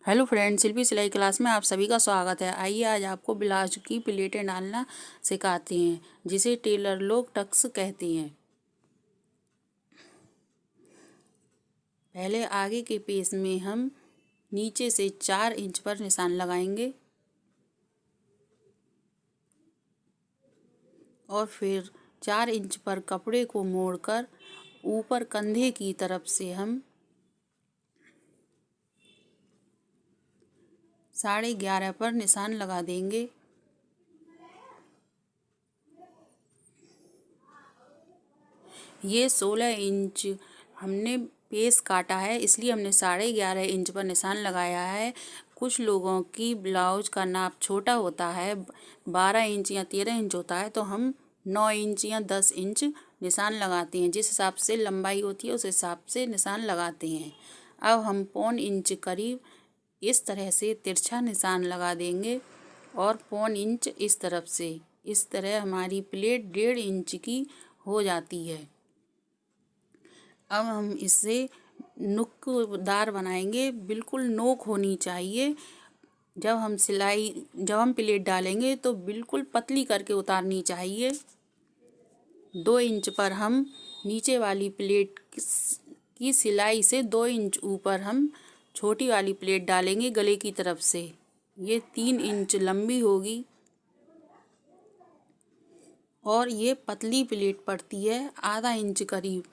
Hello friends, शिल्पी सिलाई class में आप सभी का स्वागत है। आइए आज आपको ब्लाउज की प्लेटें डालना सिखाते हैं, जिसे टेलर लोग टक्स कहते हैं। पहले आगे के पेज में हम नीचे से 4 इंच पर निशान लगाएंगे और फिर 4 इंच पर कपड़े को मोड़कर ऊपर कंधे की तरफ से हम 11.5 पर निशान लगा देंगे। ये 16 इंच हमने पेस काटा है, इसलिए हमने 11.5 इंच पर निशान लगाया है। कुछ लोगों की ब्लाउज का नाप छोटा होता है, 12 इंच या 13 इंच होता है, तो हम 9 इंच या 10 इंच निशान लगाते हैं। जिस हिसाब से लंबाई होती है उस हिसाब से निशान लगाते हैं। अब हम 1.25 इंच करीब इस तरह से तिरछा निशान लगा देंगे और 1.25 इंच इस तरफ से। इस तरह हमारी प्लेट 1.5 इंच की हो जाती है। अब हम इससे नुकदार बनाएंगे, बिल्कुल नोक होनी चाहिए। जब हम प्लेट डालेंगे तो बिल्कुल पतली करके उतारनी चाहिए। 2 इंच पर हम नीचे वाली प्लेट की सिलाई से 2 इंच ऊपर हम छोटी वाली प्लेट डालेंगे गले की तरफ से। ये 3 इंच लंबी होगी और ये पतली प्लेट पड़ती है आधा इंच करीब।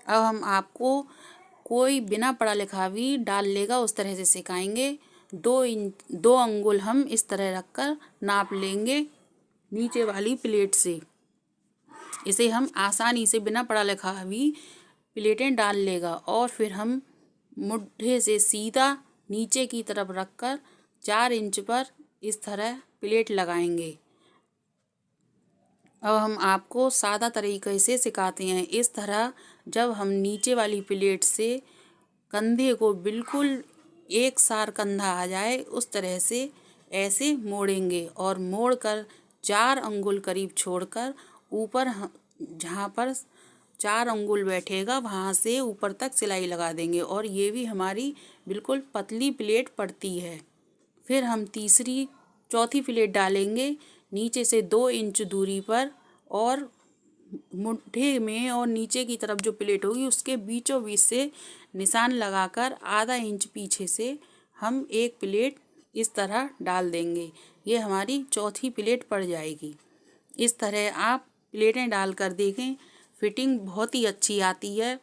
अब हम आपको कोई बिना पढ़ा लिखा भी डाल लेगा उस तरह से सिखाएंगे। 2 अंगुल हम इस तरह रखकर नाप लेंगे नीचे वाली प्लेट से। इसे हम आसानी से बिना पढ़ा लिखा भी प्लेटें डाल लेगा। और फिर हम मुट्ठे से सीधा नीचे की तरफ रखकर 4 इंच पर इस तरह प्लेट लगाएंगे। अब हम आपको सादा तरीके से सिखाते हैं। इस तरह जब हम नीचे वाली प्लेट से कंधे को बिल्कुल एक सार कंधा आ जाए उस तरह से ऐसे मोड़ेंगे और मोड़कर 4 अंगुल करीब छोड़कर ऊपर जहाँ पर 4 अंगुल बैठेगा वहाँ से ऊपर तक सिलाई लगा देंगे और ये भी हमारी बिल्कुल पतली प्लेट पड़ती है। फिर हम चौथी प्लेट डालेंगे नीचे से 2 इंच दूरी पर और मुट्ठे में और नीचे की तरफ जो प्लेट होगी उसके बीचों बीच से निशान लगाकर आधा इंच पीछे से हम एक प्लेट इस तरह डाल देंगे। ये हमारी चौथी प्लेट पड़ जाएगी। इस तरह आप प्लेटें डालकर देखें, फिटिंग बहुत ही अच्छी आती है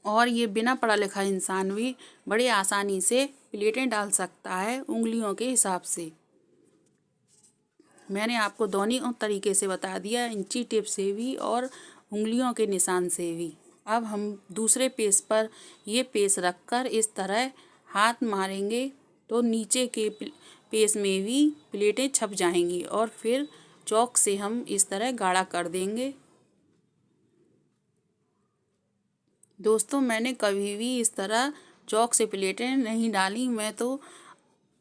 और ये बिना पढ़ा लिखा इंसान भी बड़े आसानी से प्लेटें डाल सकता है उंगलियों के हिसाब से। मैंने आपको दोनों तरीके से बता दिया, इंची टेप से भी और उंगलियों के निशान से भी। अब हम दूसरे पेज पर ये पेज रखकर इस तरह हाथ मारेंगे तो नीचे के पेज में भी प्लेटें छप जाएंगी और फिर चौक से हम इस तरह गाढ़ा कर देंगे। दोस्तों, मैंने कभी भी इस तरह चौक से प्लेटें नहीं डाली। मैं तो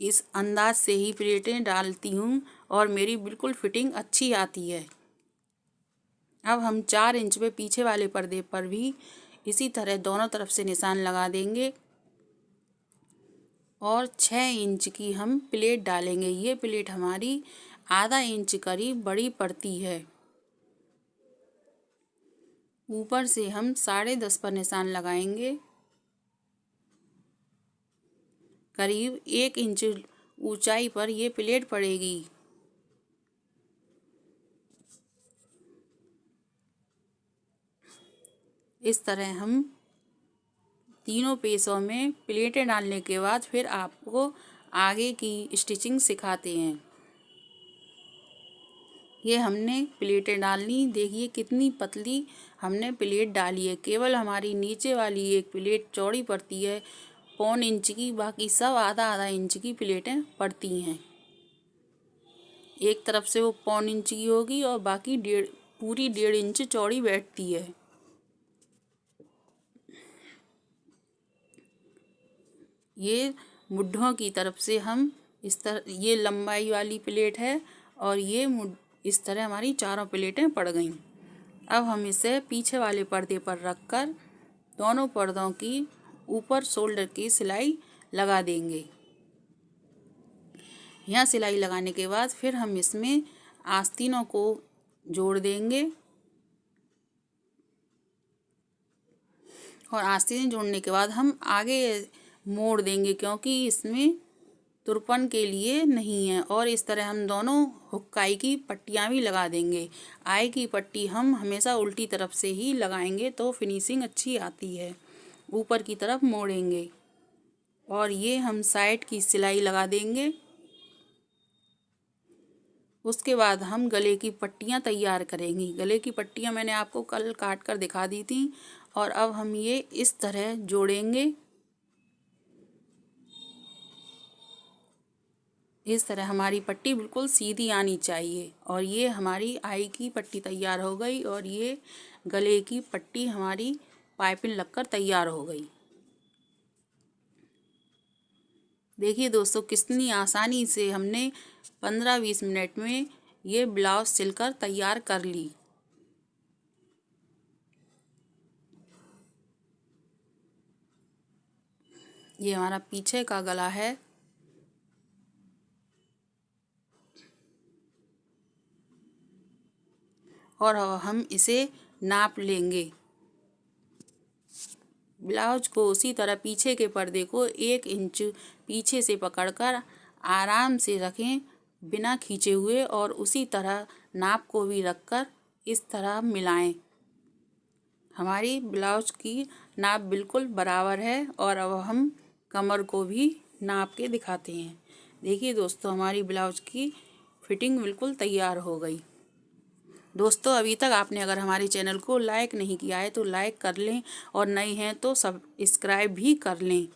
इस अंदाज से ही प्लेटें डालती हूँ और मेरी बिल्कुल फिटिंग अच्छी आती है। अब हम 4 इंच पे पीछे वाले पर्दे पर भी इसी तरह दोनों तरफ से निशान लगा देंगे और 6 इंच की हम प्लेट डालेंगे। ये प्लेट हमारी आधा इंच करीब बड़ी पड़ती है। ऊपर से हम 10.5 पर निशान लगाएंगे। करीब 1 इंच ऊंचाई पर ये प्लेट पड़ेगी। इस तरह हम तीनों पेजों में प्लेटें डालने के बाद फिर आपको आगे की स्टिचिंग सिखाते हैं। ये हमने प्लेटें डालनी, देखिए कितनी पतली हमने प्लेट डाली है। केवल हमारी नीचे वाली एक प्लेट चौड़ी पड़ती है 1.25 इंच की, बाकी सब आधा इंच की प्लेटें पड़ती हैं। एक तरफ से वो 1.25 इंच की होगी और बाकी पूरी 1.5 इंच चौड़ी बैठती है। ये मुड्ढों की तरफ से हम इस तरह, ये लंबाई वाली प्लेट है और ये इस तरह हमारी चारों प्लेटें पड़ गईं। अब हम इसे पीछे वाले पर्दे पर रखकर दोनों पर्दों की ऊपर शोल्डर की सिलाई लगा देंगे। यहाँ सिलाई लगाने के बाद फिर हम इसमें आस्तीनों को जोड़ देंगे और आस्तीनें जोड़ने के बाद हम आगे मोड़ देंगे, क्योंकि इसमें तुरपन के लिए नहीं है। और इस तरह हम दोनों हुक्काई की पट्टियाँ भी लगा देंगे। आई की पट्टी हम हमेशा उल्टी तरफ से ही लगाएंगे तो फिनिशिंग अच्छी आती है। ऊपर की तरफ मोड़ेंगे और ये हम साइड की सिलाई लगा देंगे। उसके बाद हम गले की पट्टियाँ तैयार करेंगे। गले की पट्टियाँ मैंने आपको कल काट कर दिखा दी थी और अब हम ये इस तरह जोड़ेंगे। इस तरह हमारी पट्टी बिल्कुल सीधी आनी चाहिए और ये हमारी आई की पट्टी तैयार हो गई और ये गले की पट्टी हमारी पाइपिंग लगकर तैयार हो गई। देखिए दोस्तों, कितनी आसानी से हमने 15-20 मिनट में ये ब्लाउज सिलकर तैयार कर ली। ये हमारा पीछे का गला है और हम इसे नाप लेंगे। ब्लाउज को उसी तरह पीछे के पर्दे को 1 इंच पीछे से पकड़कर आराम से रखें बिना खींचे हुए, और उसी तरह नाप को भी रखकर इस तरह मिलाएं। हमारी ब्लाउज की नाप बिल्कुल बराबर है और अब हम कमर को भी नाप के दिखाते हैं। देखिए दोस्तों, हमारी ब्लाउज की फिटिंग बिल्कुल तैयार हो गई। दोस्तों, अभी तक आपने अगर हमारे चैनल को लाइक नहीं किया है तो लाइक कर लें और नए हैं तो सब्सक्राइब भी कर लें।